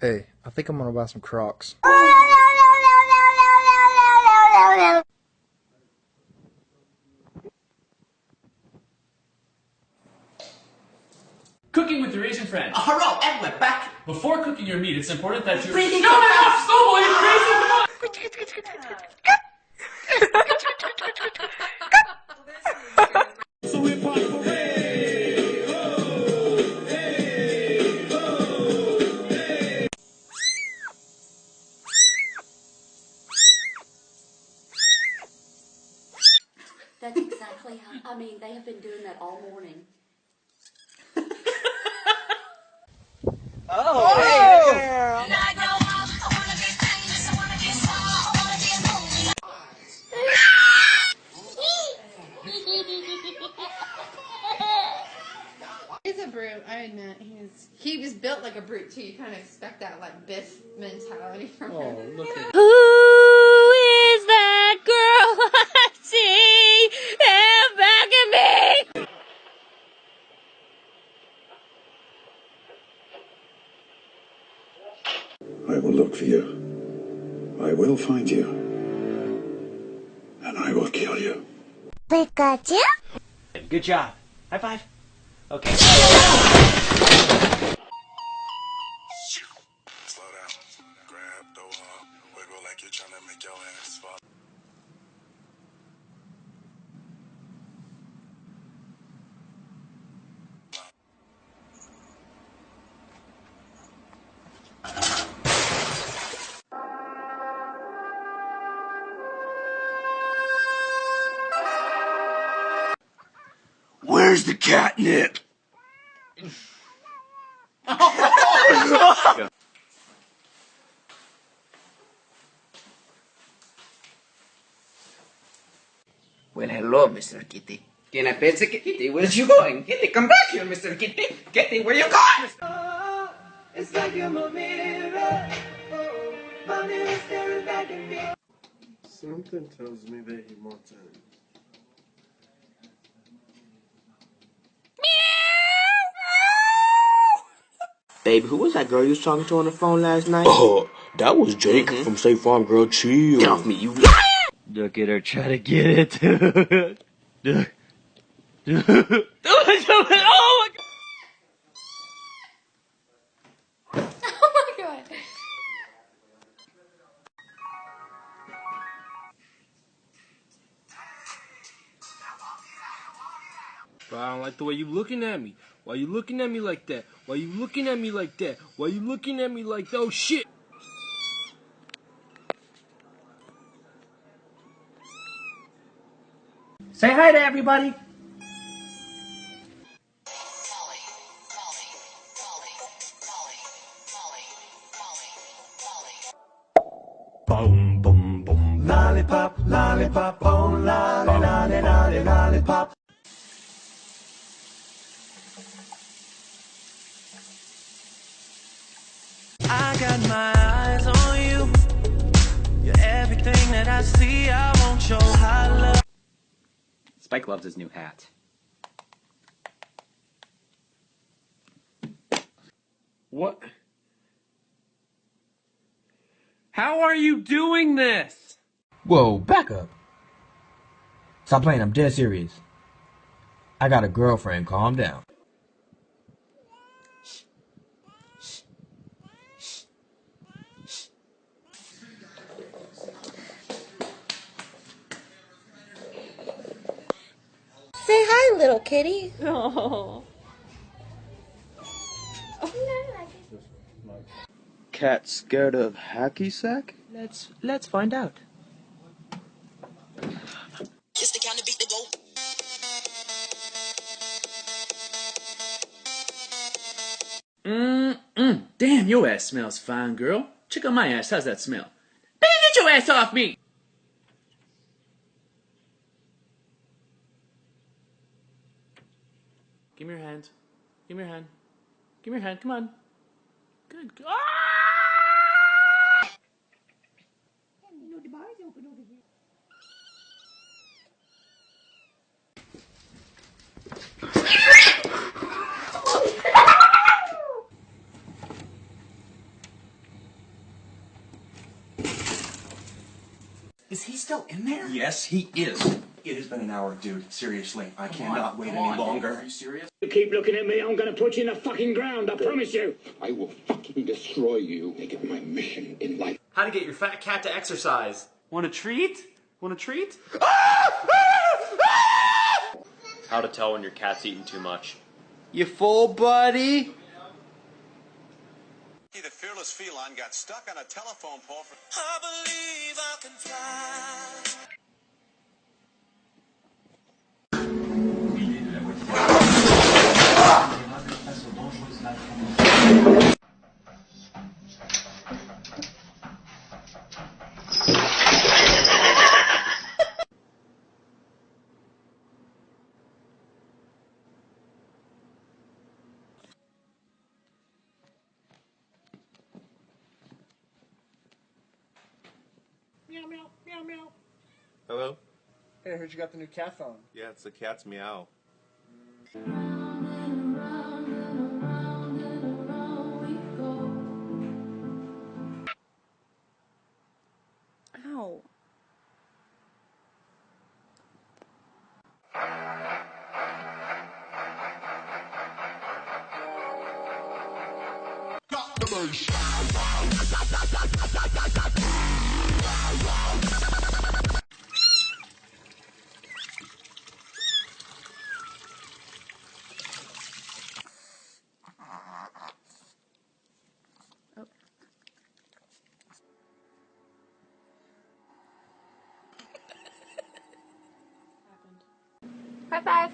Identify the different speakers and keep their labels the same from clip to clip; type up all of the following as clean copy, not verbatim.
Speaker 1: Hey, I think I'm gonna buy some Crocs.
Speaker 2: Cooking with your Asian friends.
Speaker 3: Hello, and we're back.
Speaker 2: Before cooking your meat, it's important that you...
Speaker 3: Breathing.
Speaker 2: Shut it off, Snowball, you crazy! Come on!
Speaker 4: So hip hop parade, ho, hey, ho, hey.
Speaker 5: That's exactly how, I mean, they have been doing that all morning.
Speaker 3: Oh, hey, girl.
Speaker 6: He's a brute, I admit. He was built like a brute too. You kind of expect that like Biff mentality from him.
Speaker 1: Oh, look at
Speaker 7: Who is that girl I see back at me?
Speaker 4: I will look for you. I will find you. And I will kill you.
Speaker 7: Pikachu?
Speaker 3: Good job. High five. Okay.
Speaker 8: Slow down. Grab the wall. Wiggle like you're trying to make your ass fall. Where's the catnip?
Speaker 3: Well, hello, Mr. Kitty. Can I pet the kitty? Where's you going? Kitty, come back here, Mr. Kitty. Kitty, where you going? Oh, it's like you're my mirror. Oh, my mirror staring back at me.
Speaker 8: Something tells me that he wants in.
Speaker 3: Baby, who was that girl you was talking to on the phone last night?
Speaker 9: Oh, that was Jake from State Farm. Girl, chill.
Speaker 3: Get off me, you.
Speaker 9: Look at her try to get it. Oh my God.
Speaker 6: Oh my god.
Speaker 9: Bro, I don't like the way you looking at me. Why you looking at me like that? Why you looking at me like that? Why you looking at me like that? Oh shit.
Speaker 3: Say hi to everybody.
Speaker 4: Boom, boom, boom. Lollipop, lollipop, oh, lolly, lolly, lolly, lollipop.
Speaker 10: I got my eyes on you. You're everything that I see. I want your high love.
Speaker 3: Spike loves his new hat.
Speaker 2: What? How are you doing this?
Speaker 11: Whoa, back up. Stop playing, I'm dead serious. I got a girlfriend, calm down.
Speaker 7: Say hi, little kitty.
Speaker 6: Oh.
Speaker 9: Cat scared of hacky sack? Let's find out.
Speaker 10: It's the kind of beat that go.
Speaker 2: Damn, your ass smells fine, girl. Check out my ass. How's that smell? Baby, get your ass off me! Give me your hand. Give me your hand. Give me your hand. Come on. Good. Ah!
Speaker 3: Is he still in there?
Speaker 4: Yes, he is. It has been an hour, dude. Seriously, I cannot wait any longer.
Speaker 3: Are you serious?
Speaker 12: You keep looking at me, I'm gonna put you in the fucking ground, I promise you. I will fucking destroy you. Make it my mission in life.
Speaker 3: How to get your fat cat to exercise. Want a treat? Want a treat?
Speaker 13: How to tell when your cat's eating too much.
Speaker 14: You full, buddy?
Speaker 8: The fearless feline got stuck on a telephone pole for...
Speaker 10: I believe I can fly.
Speaker 1: Meow, meow, meow, meow.
Speaker 15: Hello?
Speaker 1: Hey, I heard you got the new cat phone.
Speaker 15: Yeah, it's the cat's meow.
Speaker 7: Ow.
Speaker 6: High five.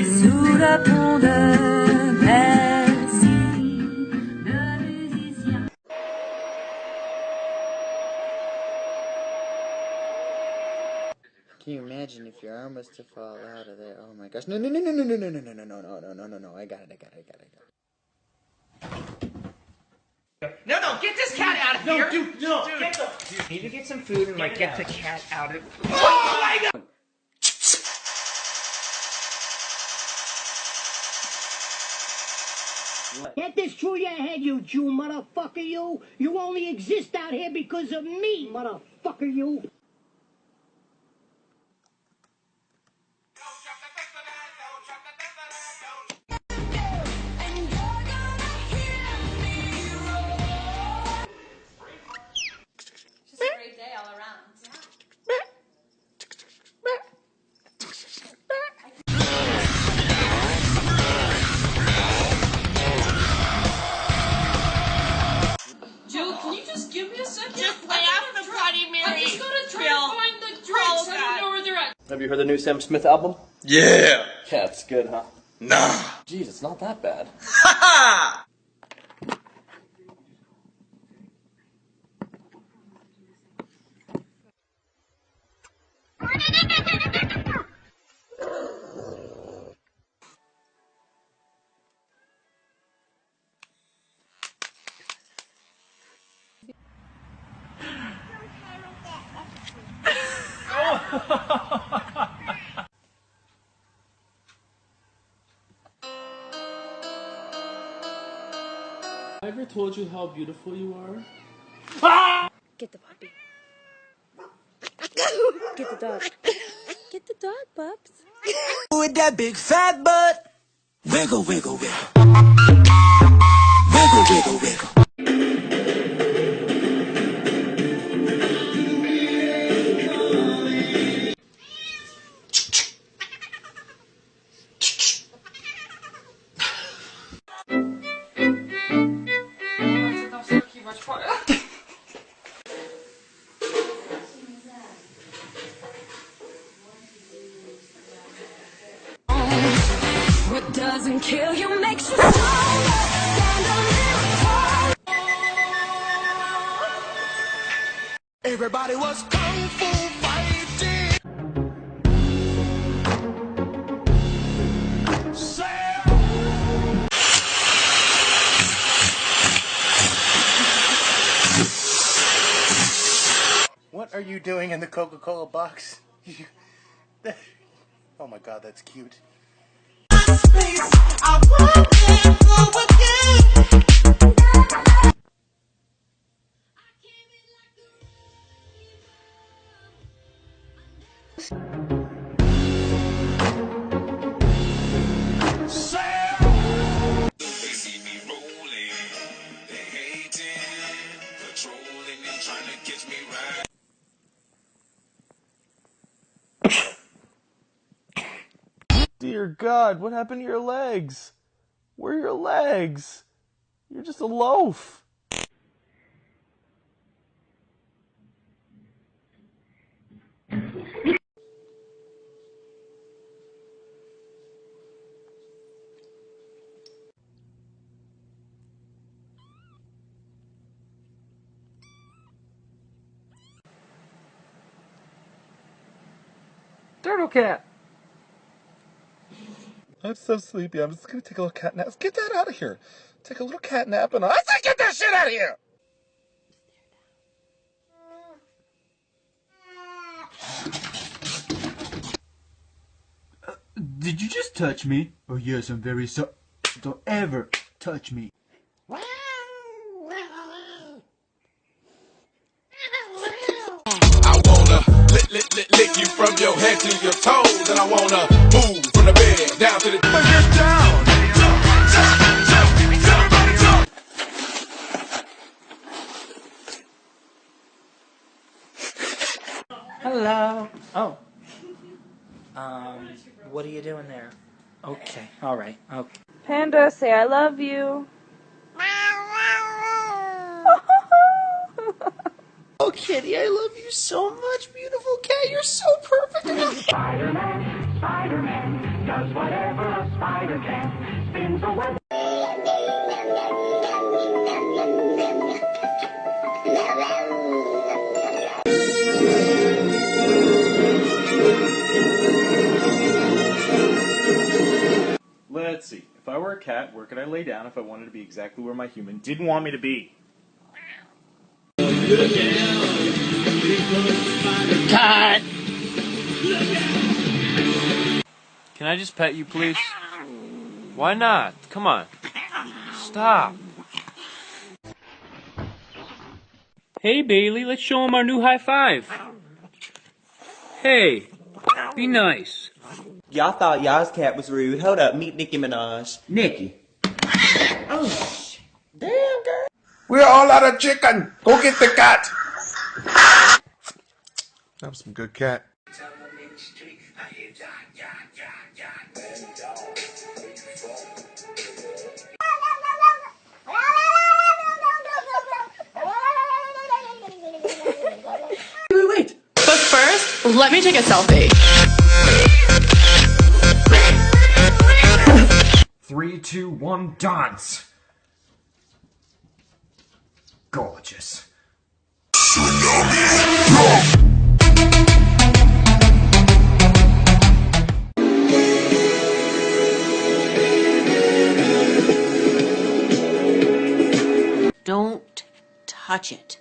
Speaker 10: Sous la pont de Bercy, le musicien.
Speaker 1: Can you imagine if your arm was to fall out of there? Oh my gosh. No, no, no, no, no, no, no, no, no, no, no, no, no, no, no. I got it.
Speaker 3: No, get this cat out of here!
Speaker 14: Dude, no,
Speaker 3: Dude.
Speaker 14: get the...
Speaker 3: Dude, need to get some food and like get the cat out of...
Speaker 14: Oh my god!
Speaker 12: Get this through your head, you Jew motherfucker, you! You only exist out here because of me, motherfucker, you!
Speaker 5: It's just a great day all around.
Speaker 16: Joe, can you just give me a second?
Speaker 7: Just lay off the Bloody Mary.
Speaker 16: I'm just gonna try
Speaker 7: Bill.
Speaker 16: to find the drinks.
Speaker 7: Oh,
Speaker 16: I
Speaker 7: God.
Speaker 16: don't know where they're at.
Speaker 13: Have you heard the new Sam Smith album?
Speaker 15: Yeah!
Speaker 13: Yeah, it's good, huh?
Speaker 15: Nah!
Speaker 13: Jeez, it's not that bad.
Speaker 15: Ha ha!
Speaker 9: I ever told you how beautiful you are?
Speaker 7: Get the puppy. Get the dog. Get the dog, pups.
Speaker 10: With that big fat butt. Wiggle, wiggle, wiggle. Wiggle, wiggle, wiggle.
Speaker 17: What doesn't kill you makes you stronger. Stand a little taller.
Speaker 10: Everybody was kung fu fighting.
Speaker 1: What are you doing in the Coca-Cola box? Oh my god, that's cute.
Speaker 9: Dear God, what happened to your legs? Where are your legs? You're just a loaf.
Speaker 18: Turtle cat.
Speaker 15: I'm so sleepy. I'm just gonna take a little cat nap. Let's get that out of here. Take a little cat nap and I say get that shit out of here!
Speaker 11: Did you just touch me? Oh yes, I'm very sorry. Don't ever touch me.
Speaker 8: I wanna lick you from your head to your toes, and I wanna move from the bed down to the get down. Everybody jump.
Speaker 18: Hello. Oh. What are you doing there? Okay. All right. Okay.
Speaker 19: Panda, say I love you.
Speaker 18: Oh, kitty, I love you so much, beautiful cat. You're so perfect.
Speaker 10: Spider-Man, Spider-Man, does whatever a spider can. Spins a web.
Speaker 20: Let's see. If I were a cat, where could I lay down if I wanted to be exactly where my human didn't want me to be?
Speaker 2: Cut! Can I just pet you, please? Why not? Come on. Stop. Hey, Bailey, let's show him our new high five. Hey, be nice.
Speaker 14: Y'all thought y'all's cat was rude. Hold up, meet Nicki Minaj. Nicki. Oh, damn, girl.
Speaker 8: We're all out of chicken. Go get the cat. That was some good cat.
Speaker 16: Wait. But first, let me take a selfie.
Speaker 11: 3, 2, 1, dance. Gorgeous.
Speaker 21: Don't touch it.